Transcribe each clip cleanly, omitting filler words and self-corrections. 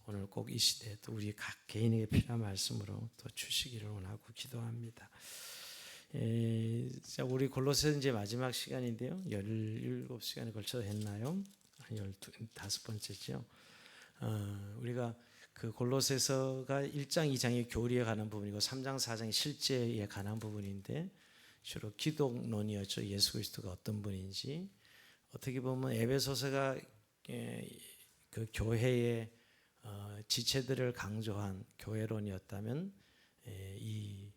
오늘 꼭 이 시대에 또 우리 각 개인에게 필요한 말씀으로 또 주시기를 원하고 기도합니다. 자, 우리 골로새 이제 마지막 시간인데요. 17시간에 걸쳐 했나요? 15번째죠. 우리가 그 골로새서가 1장, 2장이 교리에 관한 부분이고 3장, 4장이 실제에 관한 부분인데 주로 기독론이었죠. 예수 그리스도가 어떤 분인지. 어떻게 보면 에베소서가 그 교회의 지체들을 강조한 교회론이었다면 이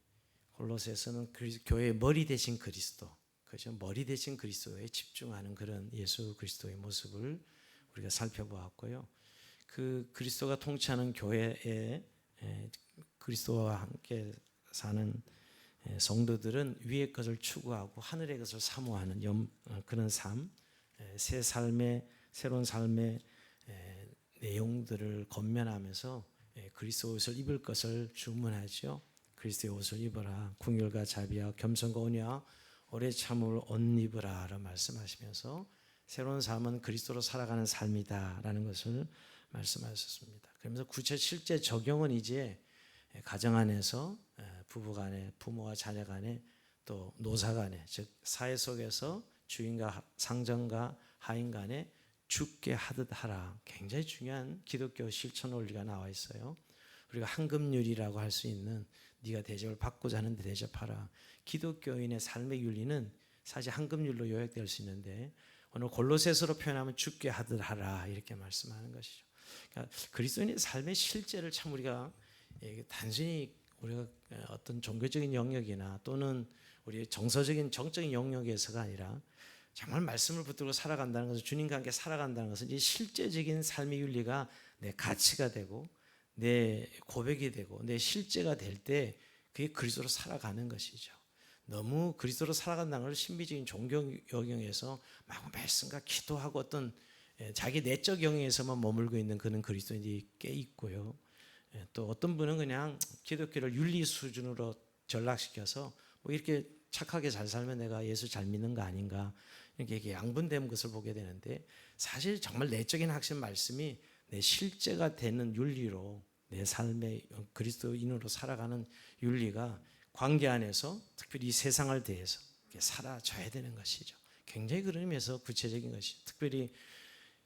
골로새서는 교회의 머리 대신 그리스도, 그죠? 머리 대신 그리스도에 집중하는 그런 예수 그리스도의 모습을 우리가 살펴보았고요. 그 그리스도가 통치하는 교회에 그리스도와 함께 사는 성도들은 위의 것을 추구하고 하늘의 것을 사모하는 그런 삶, 새 삶의 새로운 삶의 내용들을 건면하면서 그리스도 옷을 입을 것을 주문하죠. 그리스도의 옷을 입어라. 긍휼과 자비와 겸손과 온유와 오래 참음을 옷 입으라라고 말씀하시면서 새로운 삶은 그리스도로 살아가는 삶이다라는 것을 말씀하셨습니다. 그러면서 구체 실제 적용은 이제 가정 안에서 부부 간에, 부모와 자녀 간에, 또 노사 간에, 즉 사회 속에서 주인과 상전과 하인 간에 죽게 하듯 하라. 굉장히 중요한 기독교 실천 원리가 나와 있어요. 우리가 황금률이라고 할 수 있는 네가 대접을 받고자 하는데 대접하라. 기독교인의 삶의 윤리는 사실 황금률로 요약될 수 있는데 오늘 골로새서로 표현하면 죽게 하듯 하라 이렇게 말씀하는 것이죠. 그러니까 그리스도인의 삶의 실제를 참 우리가 단순히 우리가 어떤 종교적인 영역이나 또는 우리 정서적인 정적인 영역에서가 아니라 정말 말씀을 붙들고 살아간다는 것은 주님과 함께 살아간다는 것은 이 실제적인 삶의 윤리가 내 가치가 되고 내 고백이 되고 내 실제가 될 때 그게 그리스도로 살아가는 것이죠. 너무 그리스도로 살아간다는 걸 신비적인 종교 영역에서 막 말씀과 기도하고 어떤 자기 내적 영역에서만 머물고 있는 그런 그리스도인이 꽤 있고요. 또 어떤 분은 그냥 기독교를 윤리 수준으로 전락시켜서 뭐 이렇게 착하게 잘 살면 내가 예수 잘 믿는 거 아닌가 이렇게 양분된 것을 보게 되는데 사실 정말 내적인 핵심 말씀이 내 실제가 되는 윤리로 내 삶의 그리스도인으로 살아가는 윤리가 관계 안에서 특별히 이 세상을 대해서 살아져야 되는 것이죠. 굉장히 그런 의미에서 구체적인 것이죠. 특별히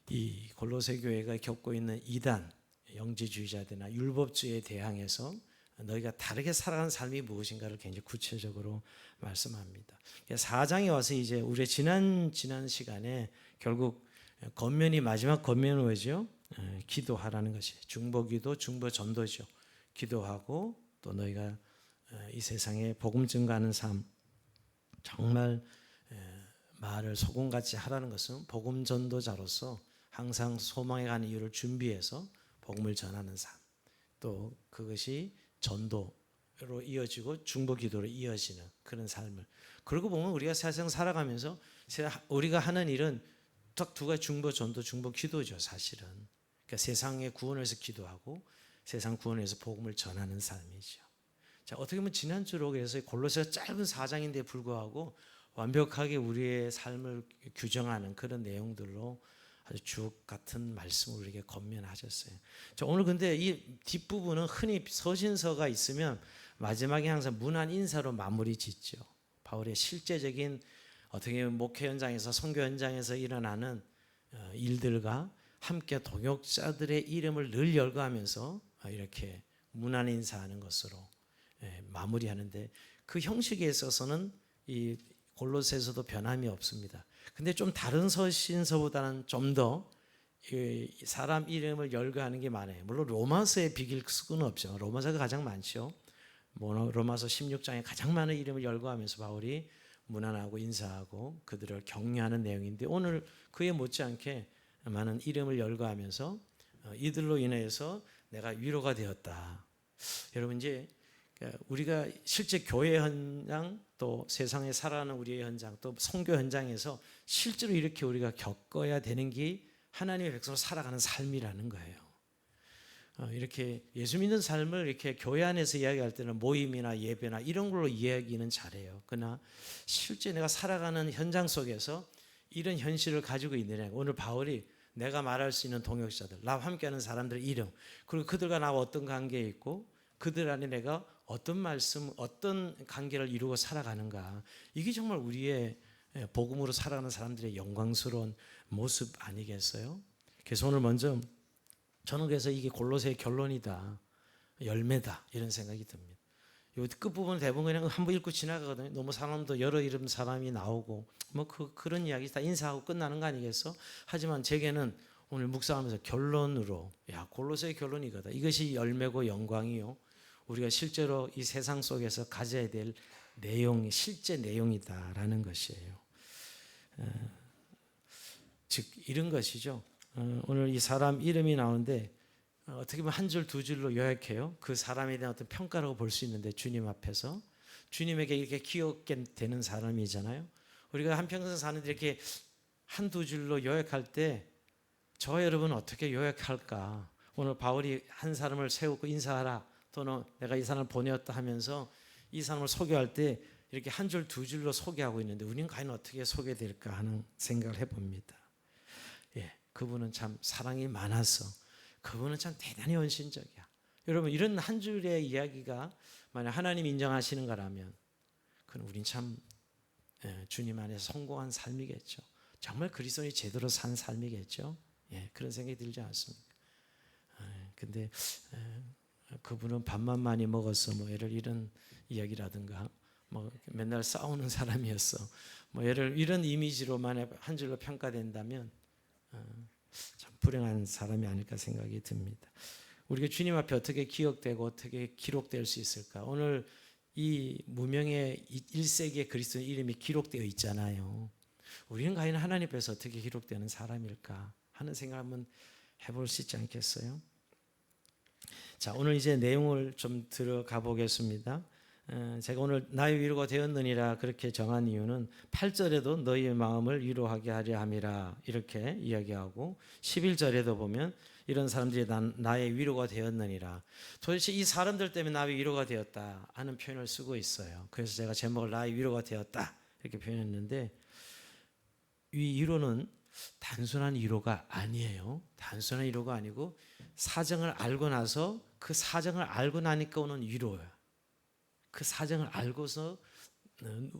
이 골로새 교회가 겪고 있는 이단, 영지주의자들이나 율법주의에 대항해서 너희가 다르게 살아가는 삶이 무엇인가를 굉장히 구체적으로 말씀합니다. 4장에 와서 이제 우리 지난 시간에 결국 권면이 마지막 권면은 뭐죠? 기도하라는 것이 중보기도, 중보전도죠. 기도하고 또 너희가 이 세상에 복음 증거하는 삶 정말 말을 소금같이 하라는 것은 복음 전도자로서 항상 소망에 가는 이유를 준비해서 복음을 전하는 삶 또 그것이 전도로 이어지고 중보기도로 이어지는 그런 삶을 그러고 보면 우리가 세상 살아가면서 우리가 하는 일은 딱 두 가지 중보 전도 중보 기도죠. 사실은 그러니까 세상의 구원을 위해서 기도하고 세상 구원을 위해서 복음을 전하는 삶이죠. 자, 어떻게 보면 지난주로 그래서 골로새가 짧은 4장인데 불구하고 완벽하게 우리의 삶을 규정하는 그런 내용들로 아주 주옥 같은 말씀을 우리에게 권면하셨어요. 자, 오늘 근데 이 뒷부분은 흔히 서신서가 있으면 마지막에 항상 문안 인사로 마무리 짓죠. 바울의 실제적인 어떻게 보면 목회 현장에서 선교 현장에서 일어나는 일들과 함께 동역자들의 이름을 늘 열거하면서 이렇게 문안 인사하는 것으로 마무리하는데 그 형식에 있어서는 이 골로새서도 변함이 없습니다. 근데 좀 다른 서신서보다는 좀 더 사람 이름을 열거하는 게 많아요. 물론 로마서에 비길 수는 없죠. 로마서가 가장 많죠. 로마서 16장에 가장 많은 이름을 열거하면서 바울이 문안하고 인사하고 그들을 격려하는 내용인데 오늘 그에 못지않게 많은 이름을 열거하면서 이들로 인해서 내가 위로가 되었다. 여러분 이제 우리가 실제 교회 현장 또 세상에 살아가는 우리의 현장 또 선교 현장에서 실제로 이렇게 우리가 겪어야 되는 게 하나님의 백성으로 살아가는 삶이라는 거예요. 이렇게 예수 믿는 삶을 이렇게 교회 안에서 이야기할 때는 모임이나 예배나 이런 걸로 이야기는 잘해요. 그러나 실제 내가 살아가는 현장 속에서 이런 현실을 가지고 있느냐. 오늘 바울이 내가 말할 수 있는 동역자들, 나와 함께하는 사람들의 이름, 그리고 그들과 나와 어떤 관계에 있고 그들 안에 내가 어떤 말씀, 어떤 관계를 이루고 살아가는가. 이게 정말 우리의 복음으로 살아가는 사람들의 영광스러운 모습 아니겠어요? 그래서 오늘 먼저 저는 그래서 이게 골로새의 결론이다, 열매다, 이런 생각이 듭니다. 이 끝부분 대부분 그냥 한번 읽고 지나가거든요. 너무 사람도 여러 이름 사람이 나오고 뭐 그런 이야기 다 인사하고 끝나는 거 아니겠어? 하지만 제게는 오늘 묵상하면서 결론으로, 야, 골로새의 결론이거든. 이것이 열매고 영광이요, 우리가 실제로 이 세상 속에서 가져야 될 내용이 실제 내용이다라는 것이에요. 즉 이런 것이죠. 오늘 이 사람 이름이 나오는데 어떻게 보면 한 줄 두 줄로 요약해요. 그 사람에 대한 어떤 평가라고 볼 수 있는데, 주님 앞에서 주님에게 이렇게 기억게 되는 사람이잖아요. 우리가 한평생 사는데 이렇게 한두 줄로 요약할 때 저와 여러분은 어떻게 요약할까? 오늘 바울이 한 사람을 세우고 인사하라, 또는 내가 이 사람을 보내었다 하면서 이 사람을 소개할 때 이렇게 한 줄 두 줄로 소개하고 있는데 우리는 과연 어떻게 소개될까 하는 생각을 해봅니다. 예, 그분은 참 사랑이 많아서, 그분은 참 대단히 헌신적이야. 여러분, 이런 한 줄의 이야기가 만약 하나님 인정하시는 거라면 그건 우린 참 주님 안에서 성공한 삶이겠죠. 정말 그리스도인이 제대로 산 삶이겠죠. 예, 그런 생각이 들지 않습니까? 근데 그분은 밥만 많이 먹었어, 뭐 예를 이런 이야기라든가, 뭐 맨날 싸우는 사람이었어, 뭐 예를 이런 이미지로만 한 줄로 평가된다면 참 불행한 사람이 아닐까 생각이 듭니다. 우리가 주님 앞에 어떻게 기억되고 어떻게 기록될 수 있을까? 오늘 이 무명의 1세기의 그리스도의 이름이 기록되어 있잖아요. 우리는 과연 하나님 앞에서 어떻게 기록되는 사람일까 하는 생각을 한번 해볼 수 있지 않겠어요? 자, 오늘 이제 내용을 좀 들어가 보겠습니다. 제가 오늘 나의 위로가 되었느니라 그렇게 정한 이유는 8절에도 너희의 마음을 위로하게 하려 함이라 이렇게 이야기하고, 11절에도 보면 이런 사람들이 나의 위로가 되었느니라. 도대체 이 사람들 때문에 나의 위로가 되었다 하는 표현을 쓰고 있어요. 그래서 제가 제목을 나의 위로가 되었다 이렇게 표현했는데, 이 위로는 단순한 위로가 아니에요. 단순한 위로가 아니고 사정을 알고 나서 그 사정을 알고 나니까 오는 위로예요. 그 사정을 알고서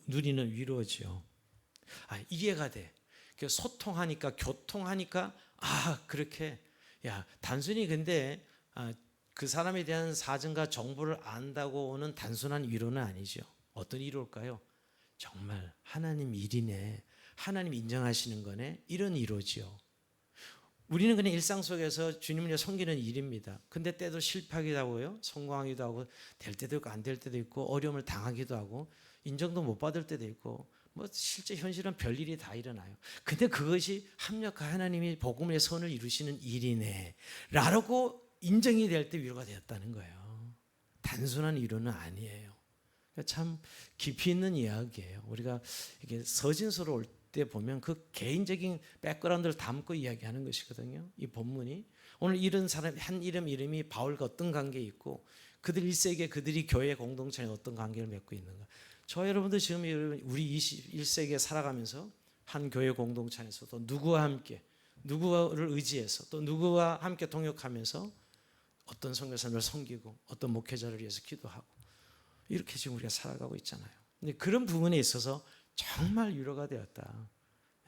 누리는 위로죠. 이해가 돼. 소통하니까, 교통하니까, 그렇게, 야, 단순히 근데 그 사람에 대한 사정과 정보를 안다고 오는 단순한 위로는 아니죠. 어떤 위로일까요? 정말 하나님 일이네, 하나님 인정하시는 거네, 이런 위로죠. 우리는 그냥 일상 속에서 주님을 섬기는 일입니다. 근데 때도 실패하기도 하고요, 성공하기도 하고, 될 때도 있고 안 될 때도 있고, 어려움을 당하기도 하고, 인정도 못 받을 때도 있고, 뭐 실제 현실은 별일이 다 일어나요. 근데 그것이 합력한 하나님이 복음의 선을 이루시는 일이네 라고 인정이 될 때 위로가 되었다는 거예요. 단순한 위로는 아니에요. 참 깊이 있는 이야기예요. 우리가 이게 서신서로 올 때 보면 그 개인적인 백그라운드를 담고 이야기하는 것이거든요. 이 본문이 오늘 이런 사람 한 이름이 바울과 어떤 관계에 있고, 그들 1세기에 그들이 교회 공동체에 어떤 관계를 맺고 있는가. 저 여러분도 지금 우리 21세기에 살아가면서 한 교회 공동체 안에서도 누구와 함께, 누구를 의지해서, 또 누구와 함께 동역하면서 어떤 선교사님을 섬기고 어떤 목회자를 위해서 기도하고, 이렇게 지금 우리가 살아가고 있잖아요. 근데 그런 부분에 있어서 정말 위로가 되었다.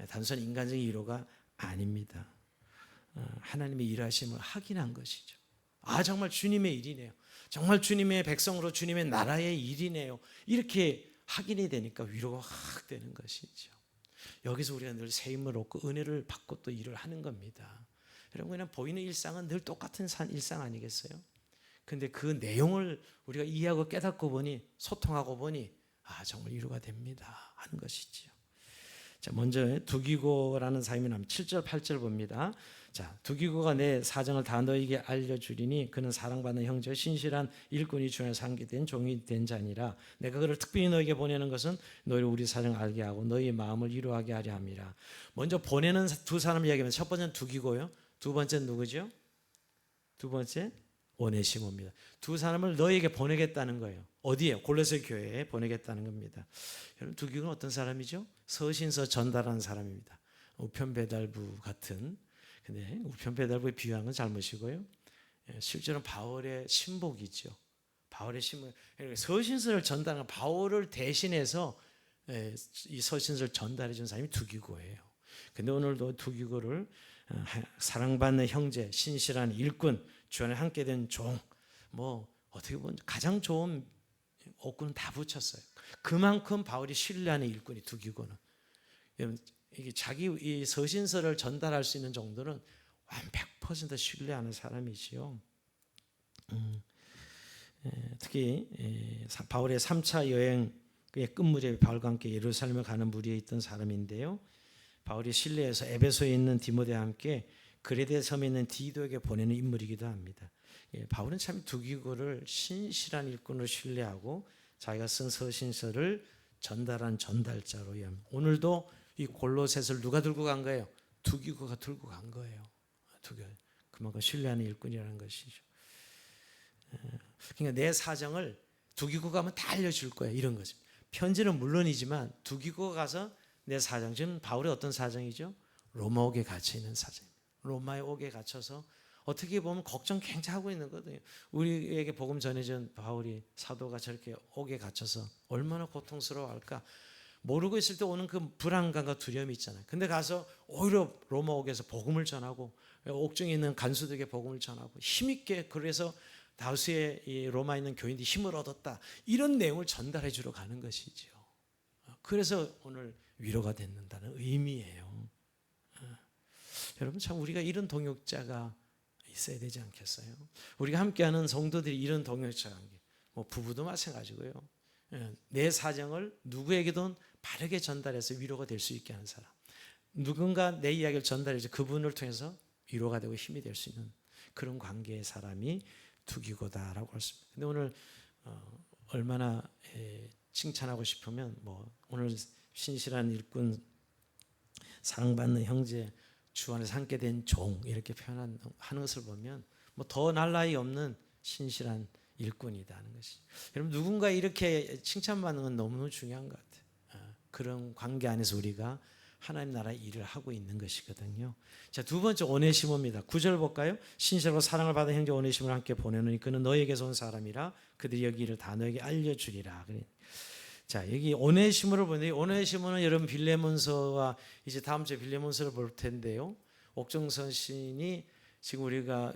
단순히 인간적인 위로가 아닙니다. 하나님의 일하심을 확인한 것이죠. 정말 주님의 일이네요. 정말 주님의 백성으로 주님의 나라의 일이네요. 이렇게 확인이 되니까 위로가 확 되는 것이죠. 여기서 우리가 늘 세임을 얻고 은혜를 받고 또 일을 하는 겁니다. 여러분, 그냥 보이는 일상은 늘 똑같은 일상 아니겠어요? 근데 그 내용을 우리가 이해하고 깨닫고 보니, 소통하고 보니 정말 위로가 됩니다 하는 것이지요. 자, 먼저 두기고라는 사람이 나면 7절 8절 봅니다. 자, 두기고가 내 사정을 다 너에게 알려주리니 그는 사랑받는 형제 신실한 일꾼이 주에 상기된 종이 된 자니라. 내가 그를 특별히 너에게 보내는 것은 너희를 우리 사정을 알게 하고 너희의 마음을 위로하게 하려 함이라. 먼저 보내는 두 사람 이야기하면 첫 번째는 두기고요, 두 번째는 누구죠? 두 번째 오네시모입니다. 두 사람을 너에게 보내겠다는 거예요. 어디에? 골로새 교회에 보내겠다는 겁니다. 여러분, 두기고는 어떤 사람이죠? 서신서 전달하는 사람입니다. 우편 배달부 같은. 근데 우편 배달부에 비유한 건 잘못이고요. 실제로는 바울의 신복이죠. 바울의 신복. 서신서를 전달한 바울을 대신해서 이 서신서를 전달해 준 사람이 두기고예요. 근데 오늘도 두기고를 사랑받는 형제, 신실한 일꾼, 주 안에 함께 된 종, 뭐 어떻게 보면 가장 좋은 옥구는 다 붙였어요. 그만큼 바울이 신뢰하는 일꾼이 두기고는 이게 자기 이 서신서를 전달할 수 있는 정도는 완 100% 신뢰하는 사람이지요. 특히 바울의 3차 여행의 끝무렵에 바울과 함께 예루살렘에 가는 무리에 있던 사람인데요. 바울이 신뢰해서 에베소에 있는 디모데와 함께 그레데 섬에 있는 디도에게 보내는 인물이기도 합니다. 바울은 참 두기고를 신실한 일꾼으로 신뢰하고 자기가 쓴 서신서를 전달한 전달자로 여깁니다. 오늘도 이 골로새서를 누가 들고 간 거예요? 두기고가 들고 간 거예요. 그만큼 신뢰하는 일꾼이라는 것이죠. 그러니까 내 사정을 두기고가 가면 다 알려줄 거예요. 이런 거죠. 편지는 물론이지만 두기고가 가서 내 사정, 지금 바울의 어떤 사정이죠? 로마 옥에 갇혀 있는 사정입니다. 로마의 옥에 갇혀서 어떻게 보면 걱정 굉장히 하고 있는 거거든요. 우리에게 복음 전해준 바울이 사도가 저렇게 옥에 갇혀서 얼마나 고통스러워할까. 모르고 있을 때 오는 그 불안감과 두려움이 있잖아요. 근데 가서 오히려 로마 옥에서 복음을 전하고 옥중에 있는 간수들에게 복음을 전하고 힘있게, 그래서 다수의 이 로마에 있는 교인들이 힘을 얻었다, 이런 내용을 전달해 주러 가는 것이죠. 그래서 오늘 위로가 됐는다는 의미예요. 여러분, 참 우리가 이런 동역자가 있어야 되지 않겠어요? 우리가 함께하는 성도들이 이런 동역자가, 뭐 부부도 마찬가지고요. 내 사정을 누구에게든 바르게 전달해서 위로가 될 수 있게 하는 사람, 누군가 내 이야기를 전달해서 그분을 통해서 위로가 되고 힘이 될 수 있는 그런 관계의 사람이 두기고다라고 했습니다. 근데 오늘 얼마나 칭찬하고 싶으면 뭐 오늘 신실한 일꾼, 사랑받는 형제, 주 안에서 함께 된 종, 이렇게 표현하는 것을 보면 뭐 더 날 나위 없는 신실한 일꾼이다 하는 것이. 여러분, 누군가 이렇게 칭찬받는 건 너무너무 중요한 것 같아요. 그런 관계 안에서 우리가 하나님 나라의 일을 하고 있는 것이거든요. 자, 두 번째 오네시모입니다. 9절 볼까요? 신실하고 사랑을 받은 형제 오네시모를 함께 보내노니 그는 너에게서 온 사람이라 그들이 여기 일을 다 너에게 알려주리라. 자, 여기 오네시모를 보는데, 오네시모는 여러분 빌레몬서와 이제 다음 주에 빌레몬서를 볼 텐데요. 옥정서신이 지금 우리가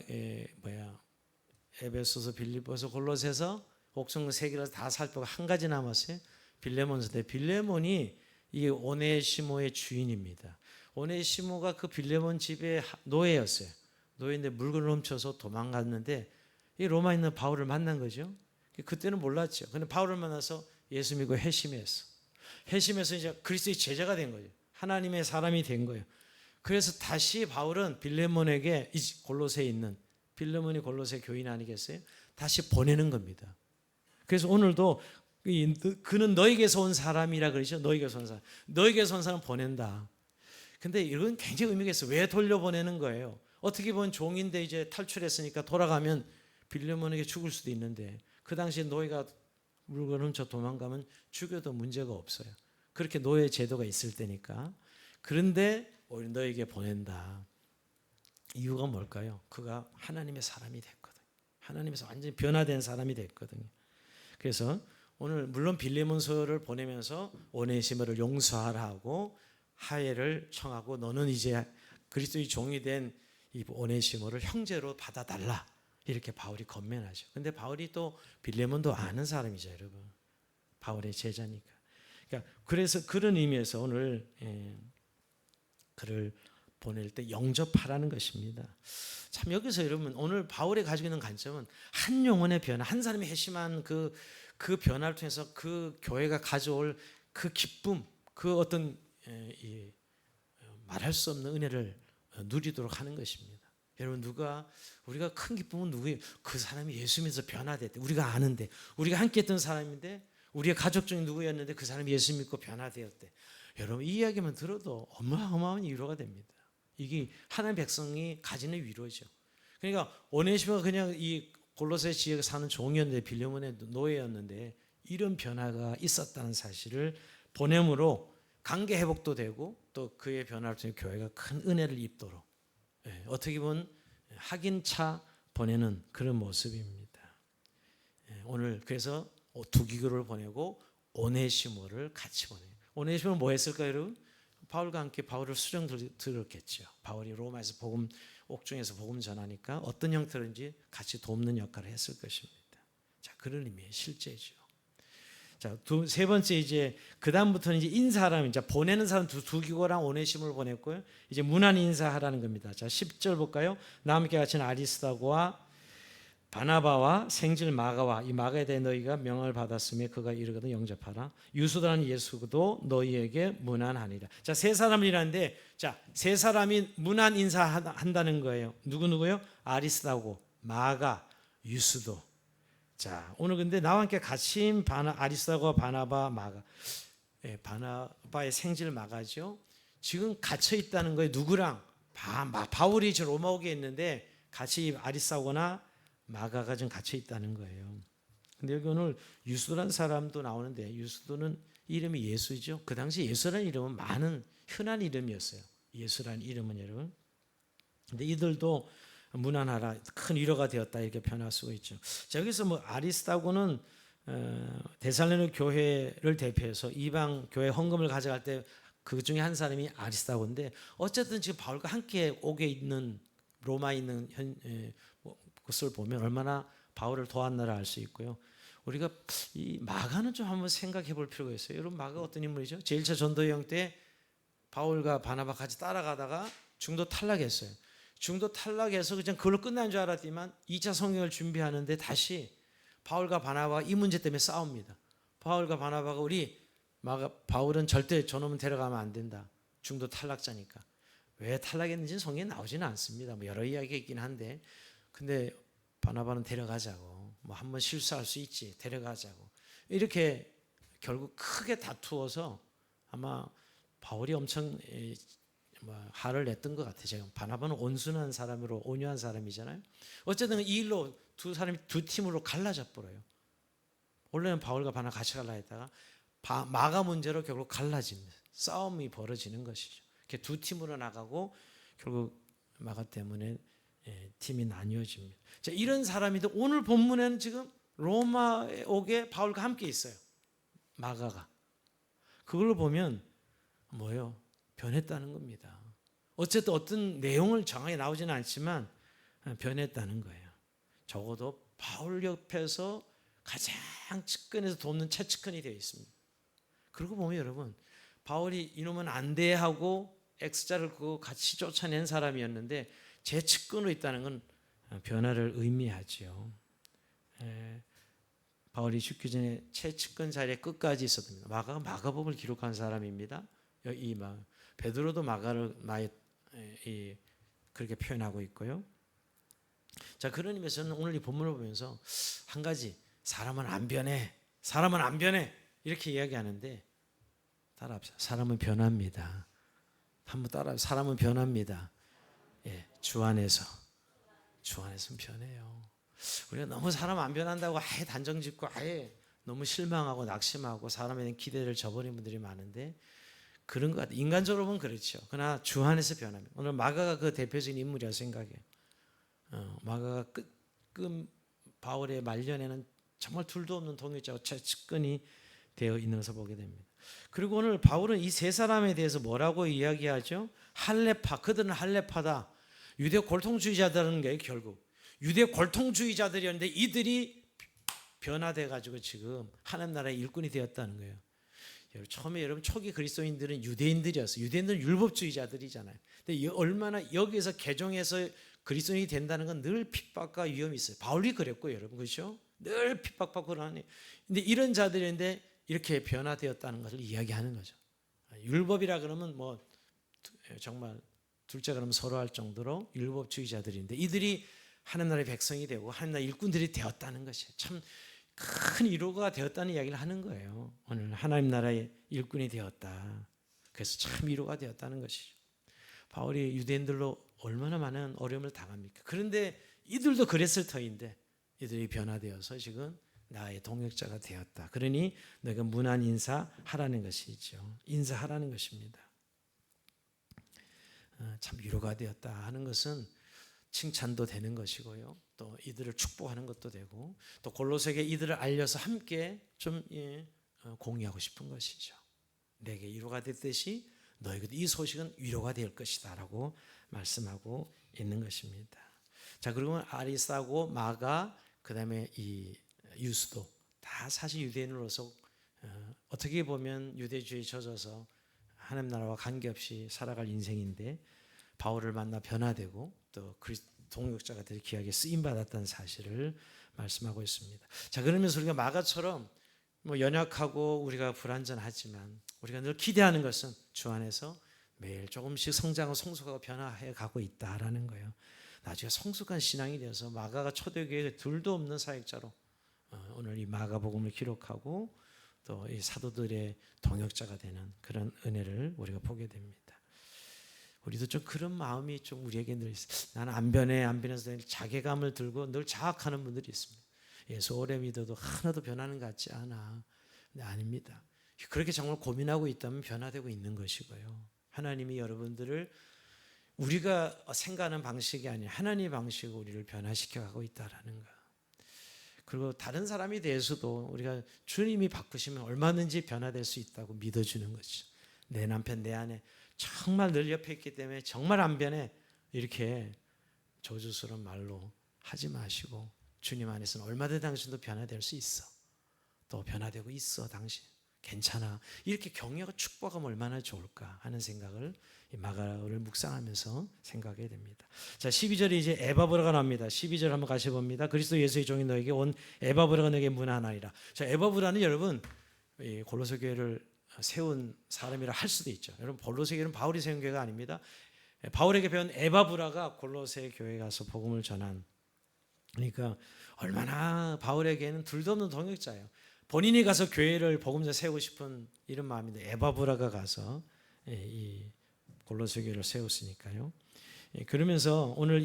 에베소서, 빌립보서, 골로새서, 옥정 세 개를 다 살펴보고 한 가지 남았어요. 빌레몬서인데, 빌레몬이 이 오네시모의 주인입니다. 오네시모가 그 빌레몬 집의 노예였어요. 노예인데 물건을 훔쳐서 도망갔는데 이 로마에 있는 바울을 만난 거죠. 그때는 몰랐죠. 근데 바울을 만나서 예수 믿고 회심했어. 회심해서 이제 그리스도의 제자가 된 거죠. 하나님의 사람이 된 거예요. 그래서 다시 바울은 빌레몬에게, 골로새에 있는 빌레몬이 골로새 교인 아니겠어요? 다시 보내는 겁니다. 그래서 오늘도 그는 너에게서 온 사람이라 그러죠. 너에게서 온 사람. 너에게서 온 사람 보낸다. 근데 이건 굉장히 의미가 있어요. 왜 돌려보내는 거예요? 어떻게 보면 종인데 이제 탈출했으니까 돌아가면 빌레몬에게 죽을 수도 있는데, 그 당시에 노예가 물건 훔쳐 도망가면 죽여도 문제가 없어요. 그렇게 노예 제도가 있을 때니까. 그런데 오히려 너에게 보낸다. 이유가 뭘까요? 그가 하나님의 사람이 됐거든요. 하나님에서 완전히 변화된 사람이 됐거든요. 그래서 오늘 물론 빌레몬서를 보내면서 오네시모를 용서하라 하고 하해를 청하고, 너는 이제 그리스도의 종이 된 이 오네시모를 형제로 받아달라, 이렇게 바울이 건면하죠. 근데 바울이 또 빌레몬도 아는 사람이죠, 여러분. 바울의 제자니까. 그러니까 그래서 그런 의미에서 오늘 그를 보낼 때 영접하라는 것입니다. 참 여기서 여러분, 오늘 바울이 가지고 있는 관점은 한 영혼의 변화, 한 사람이 회심한 그 변화를 통해서 그 교회가 가져올 그 기쁨, 그 어떤 말할 수 없는 은혜를 누리도록 하는 것입니다. 여러분, 우리가 큰 기쁨은 누구예요? 그 사람이 예수 믿어서 변화됐대. 우리가 아는데, 우리가 함께 했던 사람인데, 우리의 가족 중에 누구였는데 그 사람이 예수 믿고 변화되었대. 여러분, 이 이야기만 들어도 어마어마한 위로가 됩니다. 이게 하나님의 백성이 가지는 위로죠. 그러니까 오네시모가 그냥 이 골로새 지역에 사는 종이었는데, 빌레몬의 노예였는데 이런 변화가 있었다는 사실을 보냄으로 관계 회복도 되고, 또 그의 변화를 통해 교회가 큰 은혜를 입도록 어떻게 보면 확인차 보내는 그런 모습입니다. 오늘 그래서 두기교를 보내고 오네시모를 같이 보내요. 오네시모는 뭐 했을까요, 여러분? 바울과 함께 바울을 수령 들었겠죠. 바울이 로마에서 복음 옥중에서 복음 전하니까 어떤 형태로든지 같이 돕는 역할을 했을 것입니다. 자, 그런 의미의 실제죠. 자, 세 번째 이제 그 다음부터는 이제 인사하라는, 이제 보내는 사람 두기고랑 오네시모를 보냈고요. 이제 문안 인사하라는 겁니다. 자, 10절 볼까요? 나와 함께 갇힌 아리스다고와 바나바와 생질 마가와, 이 마가에 대해 너희가 명을 받았으며 그가 이르거든 영접하라. 유수라는 예수도 너희에게 문안하니라. 자, 세 사람을 일하는데, 자, 세 사람이 문안 인사한다는 거예요. 누구요? 아리스다고, 마가, 유수도. 자, 오늘 근데 나와 함께 같이 아리스다고와 바나바, 마가. 바나바의 생질 마가죠. 지금 갇혀 있다는 거예요. 누구랑? 바울이 저 로마 오게 했는데 같이 아리스다고나 마가가 좀 갇혀 있다는 거예요. 근데 여기 오늘 유수라는 사람도 나오는데, 유수도는 이름이 예수죠. 그 당시 예수라는 이름은 많은 흔한 이름이었어요. 예수라는 이름은 여러분. 근데 이들도 문안하라, 큰 위로가 되었다, 이렇게 표현할 수가 있죠. 자, 여기서 뭐 아리스다고는 데살로니가 교회를 대표해서 이방 교회 헌금을 가져갈 때 그 중에 한 사람이 아리스다고인데, 어쨌든 지금 바울과 함께 오게 있는 로마에 있는 것을 보면 얼마나 바울을 도왔나를 알 수 있고요. 우리가 이 마가는 좀 한번 생각해 볼 필요가 있어요. 여러분, 마가가 어떤 인물이죠? 제1차 전도여행 때 바울과 바나바 같이 따라가다가 중도 탈락했어요. 중도 탈락해서 그냥 그걸로 끝난 줄 알았지만 2차 성경을 준비하는데 다시 바울과 바나바가 이 문제 때문에 싸웁니다. 바울과 바나바가 바울은 절대 저놈은 데려가면 안 된다. 중도 탈락자니까. 왜 탈락했는지는 성경에 나오지는 않습니다. 뭐 여러 이야기가 있긴 한데, 근데 바나바는 데려가자고, 뭐 한번 실수할 수 있지, 데려가자고, 이렇게 결국 크게 다투어서 아마 바울이 엄청 화를 냈던 것 같아요. 제가 바나바는 온순한 사람으로, 온유한 사람이잖아요. 어쨌든 이 일로 두 사람이 두 팀으로 갈라져 버려요. 원래는 바울과 바나바 같이 갈라 했다가 마가 문제로 결국 갈라집니다. 싸움이 벌어지는 것이죠. 이렇게 두 팀으로 나가고 결국 마가 때문에 팀이 나뉘어집니다. 자, 이런 사람인데 오늘 본문에는 지금 로마에 오게 바울과 함께 있어요. 마가가. 그걸로 보면 뭐예요? 변했다는 겁니다. 어쨌든 어떤 내용을 정확히 나오지는 않지만 변했다는 거예요. 적어도 바울 옆에서 가장 측근에서 돕는 최측근이 되어 있습니다. 그러고 보면 여러분, 바울이 이놈은 안 돼 하고 X자를 그거 같이 쫓아낸 사람이었는데 제 측근으로 있다는 건 변화를 의미하죠. 바울이 죽기 전에 최측근 자리에 끝까지 있었습니다. 마가가 마가복음을 기록한 사람입니다. 베드로도 마가를 그렇게 표현하고 있고요. 자, 그런 의미에서는 오늘 이 본문을 보면서 한 가지, 사람은 안 변해, 사람은 안 변해, 이렇게 이야기하는데 따라합시다. 사람은 변합니다. 한번 따라합시다. 사람은 변합니다. 주 안에서는 변해요. 우리가 너무 사람 안 변한다고 아예 단정 짓고 아예 너무 실망하고 낙심하고 사람에 대한 기대를 저버린 분들이 많은데, 그런 것 같아요. 인간적으로 보면 그렇죠. 그러나 주 안에서 변합니다. 오늘 마가가 그 대표적인 인물이라고 생각해요. 마가가 바울의 말년에는 정말 둘도 없는 동역자와 최측근이 되어 있는 것을 보게 됩니다. 그리고 오늘 바울은 이 세 사람에 대해서 뭐라고 이야기하죠? 할례파, 그들은 할례파다. 유대 골통주의자들은 게 결국 유대 골통주의자들이었는데 이들이 변화돼 가지고 지금 하나님 나라의 일꾼이 되었다는 거예요. 처음에 여러분 초기 그리스도인들은 유대인들이었어요. 유대인들은 율법주의자들이잖아요. 근데 얼마나 여기에서 개종해서 그리스도인이 된다는 건 늘 핍박과 위험이 있어요. 바울이 그랬고 여러분, 그렇죠? 늘 핍박받고 그러니. 근데 이런 자들인데 이렇게 변화되었다는 것을 이야기하는 거죠. 율법이라 그러면 뭐 정말 둘째 그러면 서로 할 정도로 율법주의자들인데 이들이 하나님 나라의 백성이 되고 하나님 나라의 일꾼들이 되었다는 것이에요. 참 큰 위로가 되었다는 이야기를 하는 거예요. 오늘 하나님 나라의 일꾼이 되었다. 그래서 참 위로가 되었다는 것이죠. 바울이 유대인들로 얼마나 많은 어려움을 당합니까? 그런데 이들도 그랬을 터인데 이들이 변화되어서 지금 나의 동역자가 되었다. 그러니 너희가 문안 인사하라는 것이죠. 인사하라는 것입니다. 참 위로가 되었다 하는 것은 칭찬도 되는 것이고요. 또 이들을 축복하는 것도 되고 또 골로새에게 이들을 알려서 함께 좀 공유하고 싶은 것이죠. 내게 위로가 됐듯이 너에게도 이 소식은 위로가 될 것이다라고 말씀하고 있는 것입니다. 자, 그리고 아리스하고 마가 그다음에 이 유스도 다 사실 유대인으로서 어떻게 보면 유대주의에 젖어서 하나님 나라와 관계없이 살아갈 인생인데 바울을 만나 변화되고 또 동역자가 되어 귀하게 쓰임 받았다는 사실을 말씀하고 있습니다. 자, 그러면서 우리가 마가처럼 뭐 연약하고 우리가 불완전하지만 우리가 늘 기대하는 것은 주 안에서 매일 조금씩 성장하고 성숙하고 변화해 가고 있다라는 거예요. 나중에 성숙한 신앙이 되어서 마가가 초대교회에 둘도 없는 사역자로 오늘 이 마가복음을 기록하고 또 이 사도들의 동역자가 되는 그런 은혜를 우리가 보게 됩니다. 우리도 좀 그런 마음이 좀 우리에게 늘 있어요. 나는 안 변해서 자괴감을 들고 늘 자학하는 분들이 있습니다. 예수 오래 믿어도 하나도 변하는 것 같지 않아. 근데 아닙니다. 그렇게 정말 고민하고 있다면 변화되고 있는 것이고요. 하나님이 여러분들을 우리가 생각하는 방식이 아니라 하나님의 방식으로 우리를 변화시켜 가고 있다라는 거. 그리고 다른 사람에 대해서도 우리가 주님이 바꾸시면 얼마든지 변화될 수 있다고 믿어주는 거죠. 내 남편 내 아내 정말 늘 옆에 있기 때문에 정말 안 변해 이렇게 저주스러운 말로 하지 마시고 주님 안에서는 얼마든지 당신도 변화될 수 있어. 또 변화되고 있어 당신. 괜찮아. 이렇게 격려하고 축복하면 얼마나 좋을까 하는 생각을 마가를 묵상하면서 생각하게 됩니다. 자, 12절에 이제 에바브라가 나옵니다. 12절 한번 같이 봅니다. 그리스도 예수의 종이 너에게 온 에바브라가 너에게 문안하리라. 자, 에바브라는 여러분 골로새 교회를 세운 사람이라 할 수도 있죠. 여러분 골로새 교회는 바울이 세운 교회가 아닙니다. 바울에게 배운 에바브라가 골로새 교회에 가서 복음을 전한, 그러니까 얼마나 바울에게는 둘도 없는 동역자예요. 본인이 가서 교회를 복음자 세우고 싶은 이런 마음인데 에바브라가 가서 이 골로새 교회를 세웠으니까요. 그러면서 오늘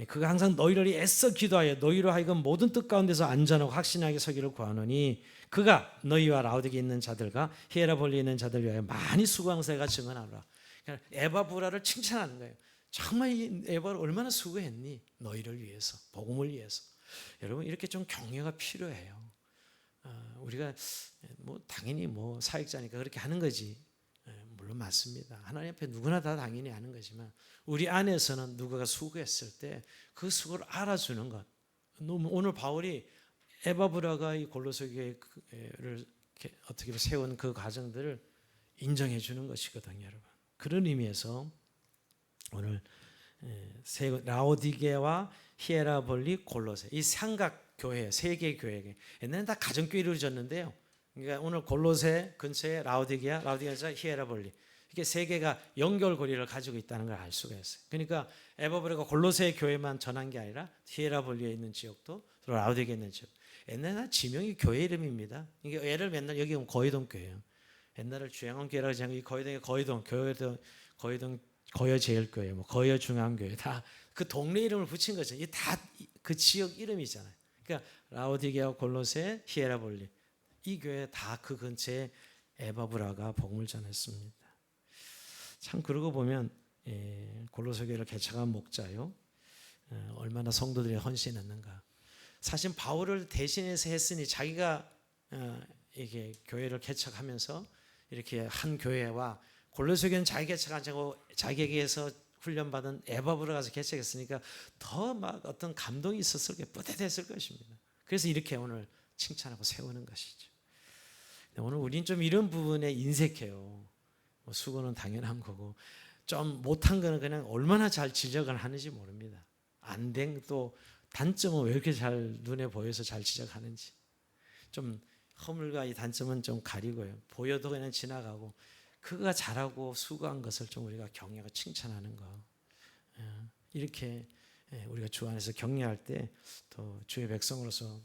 그가 항상 너희를 애써 기도하여 너희로 하여금 모든 뜻 가운데서 안전하고 확신하게 서기를 구하노니 그가 너희와 라오디게에 있는 자들과 히에라볼리에 있는 자들 위하여 많이 수고한 새가 증언하노라. 그러니까 에바브라를 칭찬하는 거예요. 정말 이 에바를 얼마나 수고했니? 너희를 위해서, 복음을 위해서. 여러분 이렇게 좀 격려가 필요해요. 우리가 뭐 당연히 뭐 사역자니까 그렇게 하는 거지. 물론 맞습니다. 하나님 앞에 누구나 다 당연히 하는 거지만 우리 안에서는 누구가 수고했을 때 그 수고를 알아주는 것. 오늘 바울이 에바브라가 이 골로새 교회를 어떻게 세운 그 과정들을 인정해 주는 것이거든요, 여러분. 그런 의미에서 오늘 라오디게와 히에라볼리, 골로새 이 삼각 교회, 세 개 교회에 옛날엔 다 가정교회 이루어졌는데요. 그러니까 오늘 골로새 근처에 라오디게와 히에라볼리 이게 세 개가 연결고리를 가지고 있다는 걸 알 수가 있어요. 그러니까 에바브라가 골로새 교회만 전한 게 아니라 히에라볼리에 있는 지역도 또 라오디게에 있는 지역. 옛날에 지명이 교회 이름입니다. 이게 예를 맨날 여기 오면 거의동 교회예요. 옛날에 주양원 교회라고 하지 않고 이 거의동 거여 제일교회, 뭐 거여 중앙교회 다 그 동네 이름을 붙인 거죠. 이 다 그 지역 이름이잖아요. 그러니까 라오디게와 골로새, 히에라볼리 이 교회 다 그 근처에 에바브라가 복음을 전했습니다. 참 그러고 보면 골로새 교회를 개척한 목자요. 얼마나 성도들이 헌신했는가. 사실 바울을 대신해서 했으니 자기가 이게 교회를 개척하면서 이렇게 한 교회와 골로새 교회는 자기 개척하지 않고 자기에게서 훈련받은 에바브라 가서 개척했으니까 더 막 어떤 감동이 있었을 게 뿌듯했을 것입니다. 그래서 이렇게 오늘 칭찬하고 세우는 것이죠. 오늘 우리는 좀 이런 부분에 인색해요. 뭐 수고는 당연한 거고 좀 못한 거는 그냥 얼마나 잘 지적을 하는지 모릅니다. 안 된 또 단점은 왜 이렇게 잘 눈에 보여서 잘 지적하는지 좀 허물과 이 단점은 좀 가리고요. 보여도 그냥 지나가고 그가 잘하고 수고한 것을 좀 우리가 격려하고 칭찬하는 거. 이렇게 우리가 주 안에서 격려할 때 또 주의 백성으로서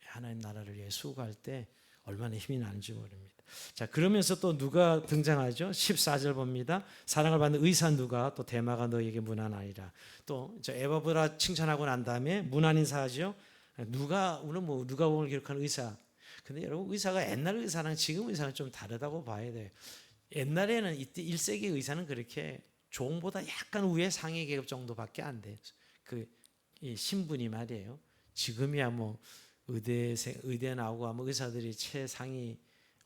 하나님 나라를 위해 수고할 때 얼마나 힘이 나는지 모릅니다. 자, 그러면서 또 누가 등장하죠? 14절 봅니다. 사랑을 받는 의사 누가 또 데마가 너에게 문안하리라. 또 에바브라 칭찬하고 난 다음에 문안 인사하죠. 누가복음을 기록한 의사. 근데 여러분 의사가 옛날 의사랑 지금 의사는 좀 다르다고 봐야 돼요. 옛날에는 이때 1세기 의사는 그렇게 종보다 약간 위에 상위 계급 정도밖에 안 돼. 이 신분이 말이에요. 지금이야 뭐 의대 나오고 하면 의사들이 최상위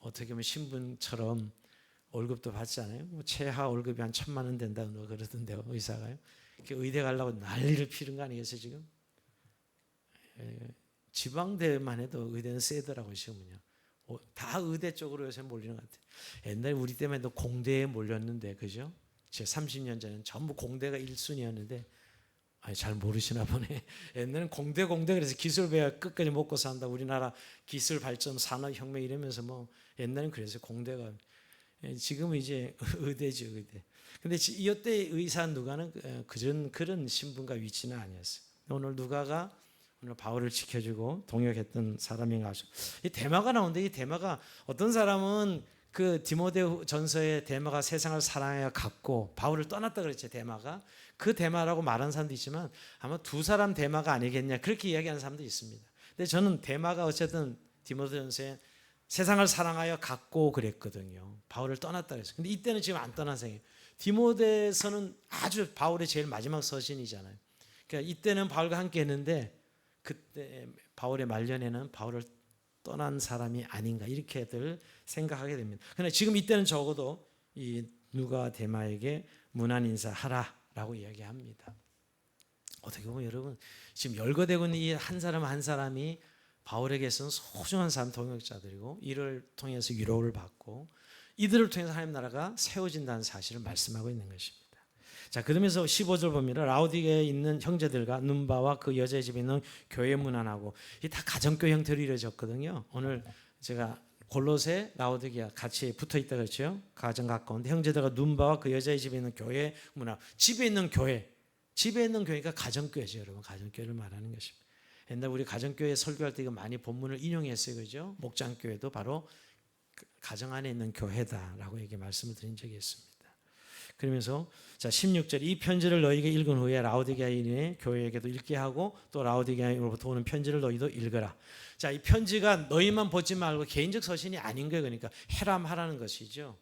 어떻게 보면 신분처럼 월급도 받잖아요. 뭐 최하 월급이 한 1,000만 원 된다고 그러던데요, 의사가요. 의대 가려고 난리를 피는 거 아니겠어요 지금? 지방대만 해도 의대는 세더라고요 지금은요. 다 의대 쪽으로 요새 몰리는 것 같아요. 옛날에 우리 때만 해도 공대에 몰렸는데, 그죠? 제 30년 전에는 전부 공대가 1순위였는데, 잘 모르시나 보네. 옛날에는 공대 그래서 기술 배워 끝까지 먹고 산다. 우리나라 기술 발전, 산업혁명 이러면서 뭐 옛날엔 그래서 공대가. 지금은 이제 의대죠, 의대. 근데 이때 의사 누가는 그런 신분과 위치는 아니었어요. 오늘 누가가 오늘 바울을 지켜주고 동역했던 사람인가 하죠. 이 데마가 나오는데, 이 데마가 어떤 사람은 그 디모데 전서에 데마가 세상을 사랑하여 갔고 바울을 떠났다 그랬죠. 데마가 그 데마라고 말하는 사람도 있지만 아마 두 사람 데마가 아니겠냐 그렇게 이야기하는 사람도 있습니다. 근데 저는 데마가 어쨌든 디모데 전서에 세상을 사랑하여 갔고 그랬거든요. 바울을 떠났다 그랬어요. 근데 이때는 지금 안 떠난 상이에요. 디모데서는 아주 바울의 제일 마지막 서신이잖아요. 그러니까 이때는 바울과 함께 했는데 그때 바울의 말년에는 바울을 떠난 사람이 아닌가 이렇게들 생각하게 됩니다. 그러나 지금 이때는 적어도 이 누가 데마에게 문안 인사하라라고 이야기합니다. 어떻게 보면 여러분 지금 열거되고 있는 이 한 사람 한 사람이 바울에게서는 소중한 사람 동역자들이고 이를 통해서 위로를 받고 이들을 통해서 하나님 나라가 세워진다는 사실을 말씀하고 있는 것입니다. 자, 그러면서 15절 봅니다. 라오디게에 있는 형제들과 눈바와 그 여자의 집에 있는 교회 문안하고 이 다 가정교회 형태로 이루어졌거든요. 오늘 제가 골로새 라오디게아 같이 붙어 있다 그랬죠. 가정 가까운데 형제들과 눈바와 그 여자의 집에 있는 교회 문안. 집에 있는 교회가 가정교회죠, 여러분. 가정교회를 말하는 것입니다. 옛날 우리 가정교회 설교할 때 이거 많이 본문을 인용했어요, 그죠? 목장교회도 바로 가정 안에 있는 교회다라고 얘기 말씀을 드린 적이 있습니다. 그러면서 자 16절 이 편지를 너희에게 읽은 후에 라오디게아인의 교회에게도 읽게 하고 또 라오디게아인으로부터 오는 편지를 너희도 읽어라. 자, 이 편지가 너희만 보지 말고 개인적 서신이 아닌 거예요. 그러니까 해람하라는 것이죠.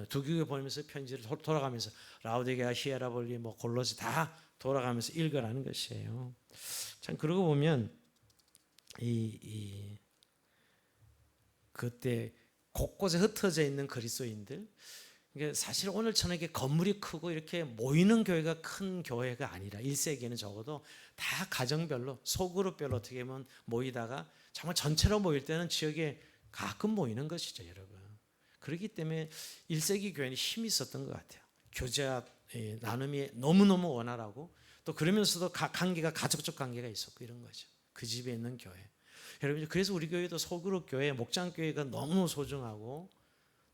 두 교회 보내면서 편지를 돌아가면서 라오디게아, 히에라볼리, 뭐 골로새 다 돌아가면서 읽으라는 것이에요. 참 그러고 보면 그때 곳곳에 흩어져 있는 그리스도인들, 사실 오늘처럼 이렇게 건물이 크고 이렇게 모이는 교회가 큰 교회가 아니라 1세기에는 적어도 다 가정별로 소그룹별로 어떻게 보면 모이다가 정말 전체로 모일 때는 지역에 가끔 모이는 것이죠, 여러분. 그렇기 때문에 1세기 교회는 힘이 있었던 것 같아요. 교제와 나눔이 너무너무 원활하고 또 그러면서도 관계가 가족적 관계가 있었고 이런 거죠. 그 집에 있는 교회. 여러분, 그래서 우리 교회도 소그룹 교회, 목장교회가 너무 소중하고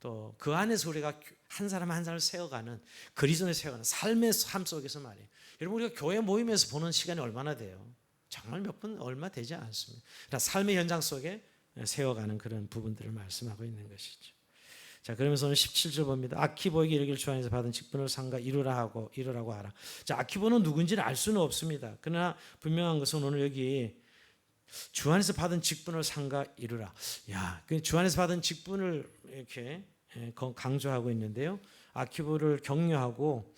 또 그 안에서 우리가 한 사람 한 사람을 세워가는 그리스도를 세워가는 삶의 삶 속에서 말이에요. 여러분, 우리가 교회 모임에서 보는 시간이 얼마나 돼요? 정말 몇 분 얼마 되지 않습니다. 그러나 삶의 현장 속에 세워가는 그런 부분들을 말씀하고 있는 것이죠. 자, 그러면서 오늘 17절 봅니다. 아키보에게 이르기를 주 안에서 받은 직분을 삼가 이루라고 하라. 자, 아키보는 누군지는 알 수는 없습니다. 그러나 분명한 것은 오늘 여기 주 안에서 받은 직분을 삼가 이루라. 야, 그 주 안에서 받은 직분을 이렇게 강조하고 있는데요. 아키보를 격려하고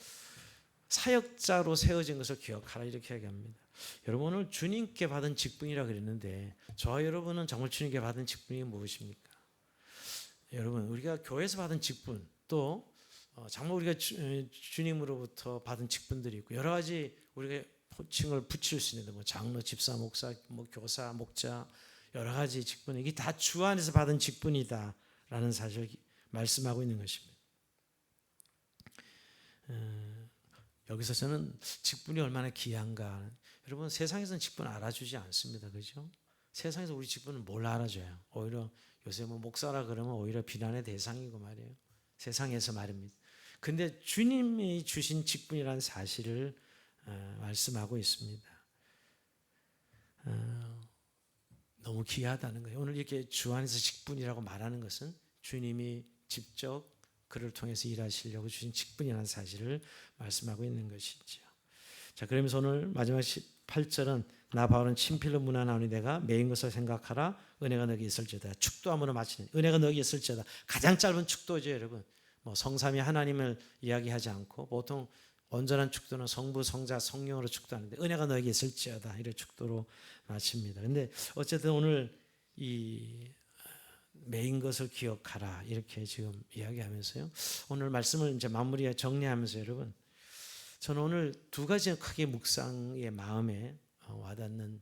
사역자로 세워진 것을 기억하라 이렇게 얘기합니다. 여러분, 오늘 주님께 받은 직분이라 그랬는데 저와 여러분은 정말 주님께 받은 직분이 무엇입니까? 여러분, 우리가 교회에서 받은 직분 또 정말 우리가 주님으로부터 받은 직분들이 있고 여러 가지 우리가 호칭을 붙일 수 있는데 뭐 장로, 집사, 목사, 뭐 교사, 목자 여러 가지 직분 이게 다 주 안에서 받은 직분이다라는 사실을 말씀하고 있는 것입니다. 여기서 저는 직분이 얼마나 귀한가. 여러분, 세상에서는 직분 알아주지 않습니다, 그렇죠? 세상에서 우리 직분은 뭘 알아줘요? 오히려 요새 뭐 목사라 그러면 오히려 비난의 대상이고 말이에요. 세상에서 말입니다. 근데 주님이 주신 직분이라는 사실을 말씀하고 있습니다. 너무 귀하다는 거예요. 오늘 이렇게 주 안에서 직분이라고 말하는 것은 주님이 직접 그를 통해서 일하시려고 주신 직분이라는 사실을 말씀하고 있는 것이죠. 자, 그러면서 오늘 마지막 8절은 나 바울은 친필로 문안하오니 내가 매인 것을 생각하라. 은혜가 너에게 있을지어다. 축도함으로 마치는 은혜가 너에게 있을지어다. 가장 짧은 축도죠, 여러분. 뭐 성삼위 하나님을 이야기하지 않고 보통 온전한 축도는 성부, 성자, 성령으로 축도하는데 은혜가 너에게 있을지어다 이런 축도로 마칩니다. 근데 어쨌든 오늘 이 메인 것을 기억하라 이렇게 지금 이야기하면서요. 오늘 말씀을 이제 마무리에 정리하면서 여러분, 저는 오늘 두 가지 크게 묵상의 마음에 와닿는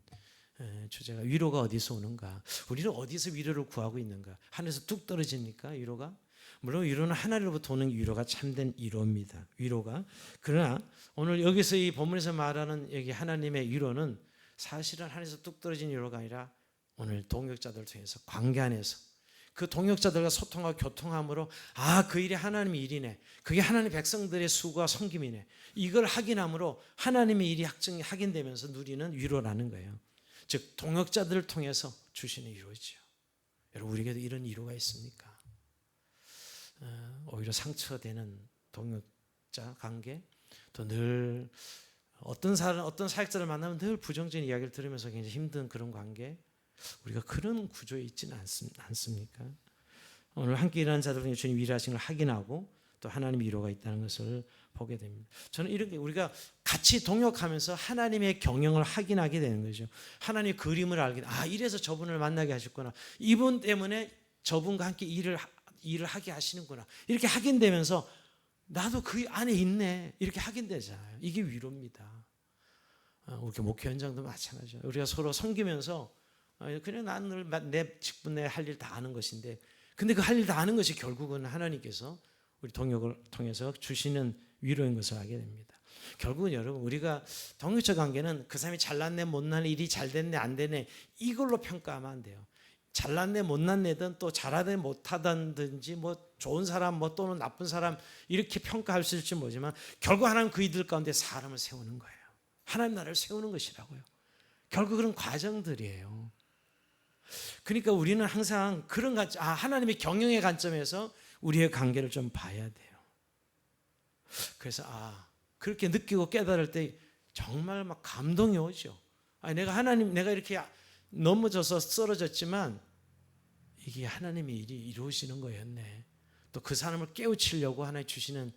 주제가 위로가 어디서 오는가? 우리는 어디서 위로를 구하고 있는가? 하늘에서 뚝 떨어집니까? 위로가? 물론 위로는 하나님으로부터 오는 위로가 참된 위로입니다. 위로가. 그러나 오늘 여기서 이 본문에서 말하는 여기 하나님의 위로는 사실은 하늘에서 뚝 떨어진 위로가 아니라 오늘 동역자들을 통해서 관계 안에서 그 동역자들과 소통하고 교통함으로 그 일이 하나님의 일이네. 그게 하나님의 백성들의 수고와 섬김이네. 이걸 확인함으로 하나님의 일이 확인되면서 누리는 위로라는 거예요. 즉 동역자들을 통해서 주시는 위로죠. 여러분 우리에게도 이런 위로가 있습니까? 오히려 상처되는 동역자 관계, 또 늘 어떤 사역자를 만나면 늘 부정적인 이야기를 들으면서 굉장히 힘든 그런 관계, 우리가 그런 구조에 있지는 않습니까? 오늘 함께 일하는 자들 중에 주님 일하신 걸 확인하고 또 하나님의 위로가 있다는 것을 보게 됩니다. 저는 이렇게 우리가 같이 동역하면서 하나님의 경영을 확인하게 되는 거죠. 하나님의 그림을 알게 돼. 이래서 저분을 만나게 하셨구나. 이분 때문에 저분과 함께 일을 하게 하시는구나. 이렇게 확인되면서 나도 그 안에 있네. 이렇게 확인되잖아요. 이게 위로입니다. 우리 목회 현장도 마찬가지죠. 우리가 서로 섬기면서 그냥 나는 늘 내 직분 내 할 일 다 아는 것인데, 근데 그 할 일 다 아는 것이 결국은 하나님께서 우리 동역을 통해서 주시는 위로인 것을 알게 됩니다. 결국은 여러분 우리가 동역자 관계는 그 사람이 잘났네 못났네, 일이 잘 됐네 안 되네 이걸로 평가하면 안 돼요. 잘났네 못났네든 또 잘하든 못하든지 뭐 좋은 사람 뭐 또는 나쁜 사람 이렇게 평가할 수 있을지 모르지만 결국 하나님 그 이들 가운데 사람을 세우는 거예요. 하나님 나라를 세우는 것이라고요. 결국 그런 과정들이에요. 그러니까 우리는 항상 그런 하나님의 경영의 관점에서 우리의 관계를 좀 봐야 돼요. 그래서 그렇게 느끼고 깨달을 때 정말 막 감동이 오죠. 내가 이렇게 넘어져서 쓰러졌지만 이게 하나님의 일이 이루어지는 거였네. 또 그 사람을 깨우치려고 하나님 주시는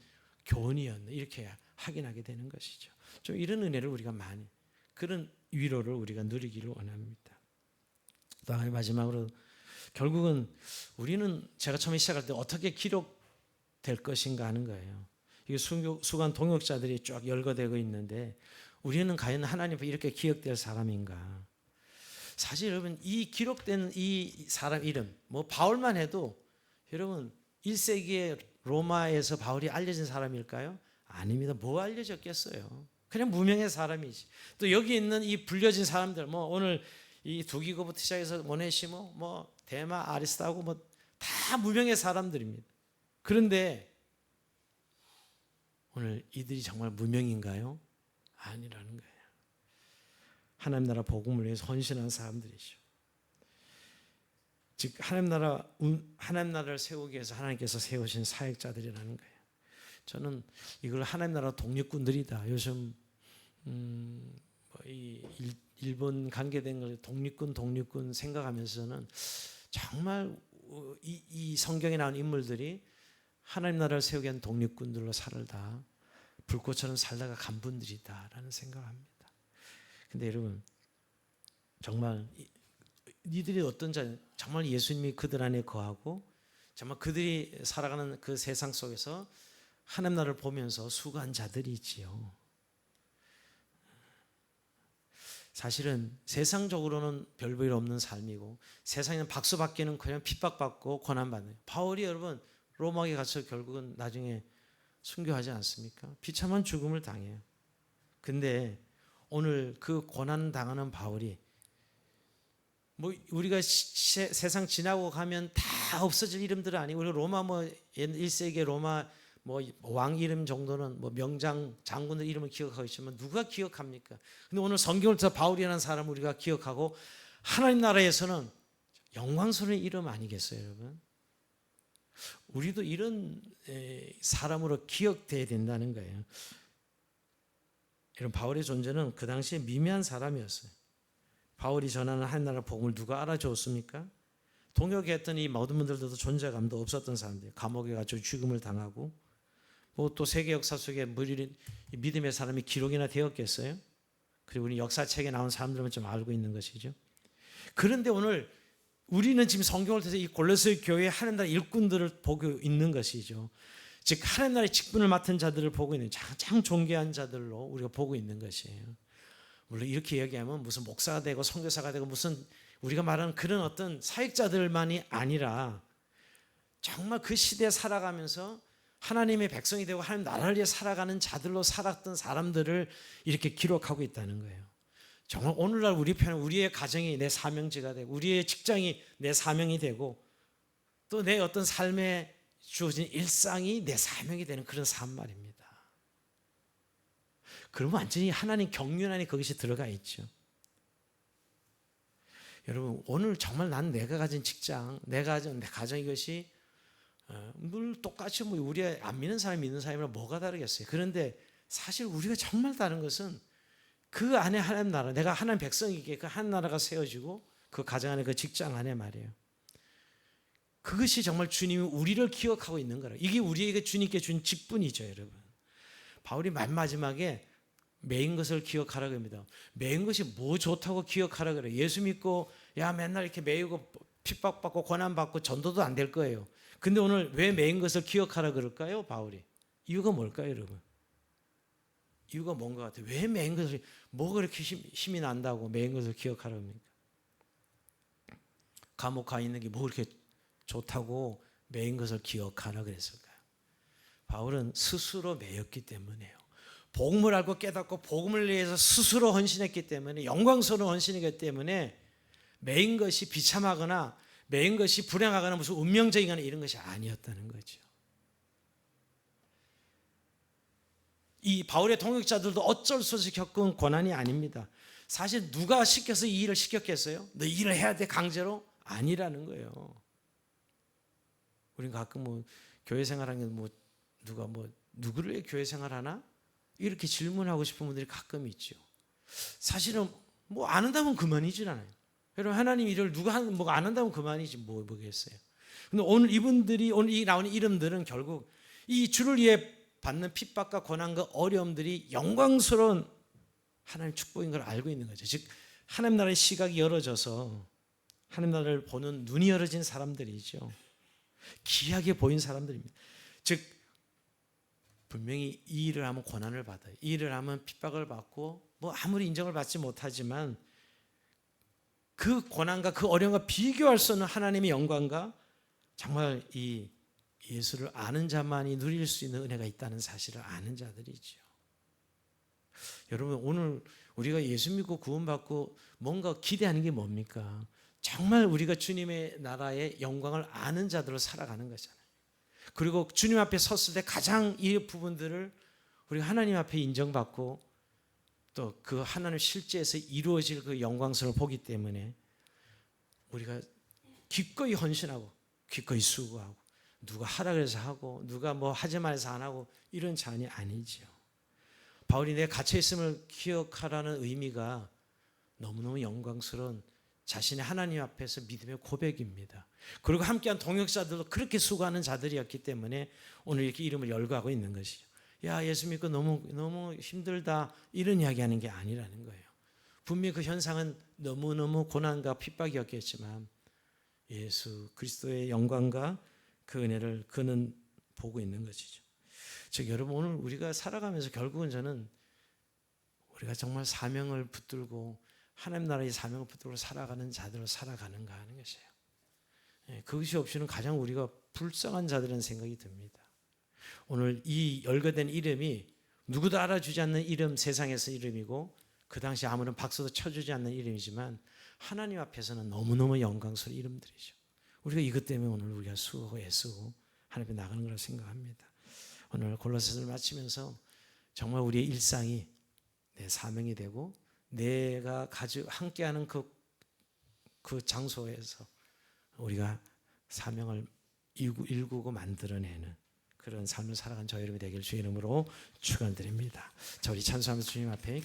교훈이었네. 이렇게 확인하게 되는 것이죠. 좀 이런 은혜를 우리가 많이, 그런 위로를 우리가 누리기를 원합니다. 또 마지막으로 결국은 우리는 제가 처음에 시작할 때 어떻게 기록될 것인가 하는 거예요. 이게 수많은 동역자들이 쫙 열거되고 있는데 우리는 과연 하나님 앞에 이렇게 기억될 사람인가? 사실 여러분 이 기록된 이 사람 이름 뭐 바울만 해도 여러분 1세기에 로마에서 바울이 알려진 사람일까요? 아닙니다. 뭐 알려졌겠어요? 그냥 무명의 사람이지. 또 여기 있는 이 불려진 사람들 뭐 오늘 이 두기고부터 시작해서 모네시모 뭐 데마 아리스타고 뭐 다 무명의 사람들입니다. 그런데 오늘 이들이 정말 무명인가요? 아니라는 거예요. 하나님 나라 복음을 위해서 헌신한 사람들이죠. 즉 하나님 나라를 세우기 위해서 하나님께서 세우신 사역자들이라는 거예요. 저는 이걸 하나님 나라 독립군들이다. 요즘 이 일본 관계된 걸 독립군 생각하면서는 정말 이 성경에 나온 인물들이 하나님 나라를 세우기 위한 독립군들로 살다 불꽃처럼 살다가 간 분들이다라는 생각을 합니다. 근데 여러분 정말 이들이 어떤 자, 정말 예수님이 그들 안에 거하고 정말 그들이 살아가는 그 세상 속에서 하나님 나라를 보면서 수고한 자들이지요. 사실은 세상적으로는 별 볼 없는 삶이고 세상에는 박수받기는 그냥 핍박받고 고난받는. 바울이 여러분 로마에 가서 결국은 나중에 순교하지 않습니까? 비참한 죽음을 당해요. 근데 오늘 그 고난 당하는 바울이 뭐 우리가 세상 지나고 가면 다 없어질 이름들은 아니고 우리 로마 뭐 1세기 로마 뭐 왕 이름 정도는 뭐 명장 장군들 이름을 기억하고 있지만 누가 기억합니까? 근데 오늘 성경을 통해서 바울이라는 사람을 우리가 기억하고 하나님 나라에서는 영광스러운 이름 아니겠어요, 여러분? 우리도 이런 사람으로 기억돼야 된다는 거예요. 이런 바울의 존재는 그 당시에 미미한 사람이었어요. 바울이 전하는 하나님 나라 복음을 누가 알아줬습니까? 동역했던 이 모든 분들도 존재감도 없었던 사람들, 감옥에 갇혀 죽음을 당하고, 뭐 또 세계 역사 속에 믿음의 사람이 기록이나 되었겠어요? 그리고 우리 역사책에 나온 사람들은 좀 알고 있는 것이죠. 그런데 오늘 우리는 지금 성경을 통해서 이 골로새 교회의 하나님 나라 일꾼들을 보고 있는 것이죠. 즉 하나님 나라의 직분을 맡은 자들을 보고 있는, 가장 존귀한 자들로 우리가 보고 있는 것이에요. 물론 이렇게 얘기하면 무슨 목사가 되고 선교사가 되고 무슨 우리가 말하는 그런 어떤 사역자들만이 아니라 정말 그 시대에 살아가면서 하나님의 백성이 되고 하나님 나라를 위해 살아가는 자들로 살았던 사람들을 이렇게 기록하고 있다는 거예요. 정말 오늘날 우리 편은 우리의 가정이 내 사명지가 되고 우리의 직장이 내 사명이 되고 또 내 어떤 삶에 주어진 일상이 내 사명이 되는 그런 삶 말입니다. 그러면 완전히 하나님 경륜 안에 그것이 들어가 있죠. 여러분 오늘 정말 난 내가 가진 직장, 내가 가진 내 가정 이것이 늘 똑같이 뭐 우리 안 믿는 사람이 믿는 사람이랑 뭐가 다르겠어요. 그런데 사실 우리가 정말 다른 것은 그 안에 하나님 나라, 내가 하나님 백성이기에 그 한 나라가 세워지고 그 가정 안에 그 직장 안에 말이에요. 그것이 정말 주님이 우리를 기억하고 있는 거라. 이게 우리에게 주님께 준 직분이죠, 여러분. 바울이 맨 마지막에 매인 것을 기억하라고 합니다. 매인 것이 뭐 좋다고 기억하라 그래요. 예수 믿고 야 맨날 이렇게 매이고 핍박받고 고난받고 전도도 안 될 거예요. 근데 오늘 왜 매인 것을 기억하라 그럴까요, 바울이? 이유가 뭘까요, 여러분? 이유가 뭔 것 같아요? 왜 매인 것을, 뭐가 그렇게 힘이 난다고 매인 것을 기억하라 합니까? 감옥 가 있는 게 뭐 그렇게 좋다고 매인 것을 기억하라 그랬을까요? 바울은 스스로 매였기 때문에요. 복음을 알고 깨닫고 복음을 위해서 스스로 헌신했기 때문에, 영광스러운 헌신이기 때문에 매인 것이 비참하거나 매인 것이 불행하거나 무슨 운명적이거나 이런 것이 아니었다는 거죠. 이 바울의 동역자들도 어쩔 수 없이 겪은 고난이 아닙니다. 사실 누가 시켜서 이 일을 시켰겠어요? 너 이 일을 해야 돼 강제로? 아니라는 거예요. 우리는 가끔 뭐 교회 생활하는 게 뭐 누가 뭐 누구를 위해 교회 생활하나? 이렇게 질문하고 싶은 분들이 가끔 있죠. 사실은 뭐 안 한다면 그만이지 않아요. 여러분 하나님 일을 누가 뭐가 안 한다면 그만이지 뭐겠어요. 근데 오늘 이분들이 오늘 이 나오는 이름들은 결국 이 주를 위해 받는 핍박과 고난과 어려움들이 영광스러운 하나님의 축복인 걸 알고 있는 거죠. 즉 하나님 나라의 시각이 열어져서 하나님 나라를 보는 눈이 열어진 사람들이죠. 귀하게 보인 사람들입니다. 즉 분명히 이 일을 하면 고난을 받아요. 이 일을 하면 핍박을 받고 뭐 아무리 인정을 받지 못하지만 그 고난과 그 어려움과 비교할 수 없는 하나님의 영광과 정말 이 예수를 아는 자만이 누릴 수 있는 은혜가 있다는 사실을 아는 자들이죠. 여러분 오늘 우리가 예수 믿고 구원받고 뭔가 기대하는 게 뭡니까? 정말 우리가 주님의 나라의 영광을 아는 자들로 살아가는 거잖아요. 그리고 주님 앞에 섰을 때 가장 이 부분들을 우리가 하나님 앞에 인정받고 또 그 하나님 실제에서 이루어질 그 영광스러움을 보기 때문에 우리가 기꺼이 헌신하고 기꺼이 수고하고 누가 하라 그래서 하고 누가 뭐 하지 말아서 안 하고 이런 자는 아니죠. 바울이 내 갇혀있음을 기억하라는 의미가 너무너무 영광스러운 자신의 하나님 앞에서 믿음의 고백입니다. 그리고 함께한 동역자들도 그렇게 수고하는 자들이었기 때문에 오늘 이렇게 이름을 열거하고 있는 것이죠. 야 예수 믿고 너무 힘들다 이런 이야기하는 게 아니라는 거예요. 분명히 그 현상은 너무너무 고난과 핍박이었겠지만 예수 그리스도의 영광과 그 은혜를 그는 보고 있는 것이죠. 즉 여러분 오늘 우리가 살아가면서 결국은 저는 우리가 정말 사명을 붙들고 하나님 나라의 사명을 붙들고 살아가는 자들로 살아가는가 하는 것이에요. 그것이 없이는 가장 우리가 불쌍한 자들이라는 생각이 듭니다. 오늘 이 열거된 이름이 누구도 알아주지 않는 이름, 세상에서 이름이고 그 당시 아무런 박수도 쳐주지 않는 이름이지만 하나님 앞에서는 너무너무 영광스러운 이름들이죠. 우리가 이것 때문에 오늘 우리가 수고하고 애쓰고 하나님 앞에 나가는 거라고 생각합니다. 오늘 골로새서를 마치면서 정말 우리의 일상이 내 사명이 되고 내가 함께하는 그 장소에서 우리가 사명을 일구고 만들어내는 그런 삶을 살아간 저 여러분이 되길 주의 이름으로 축원드립니다. 자 우리 찬송하면서 주님 앞에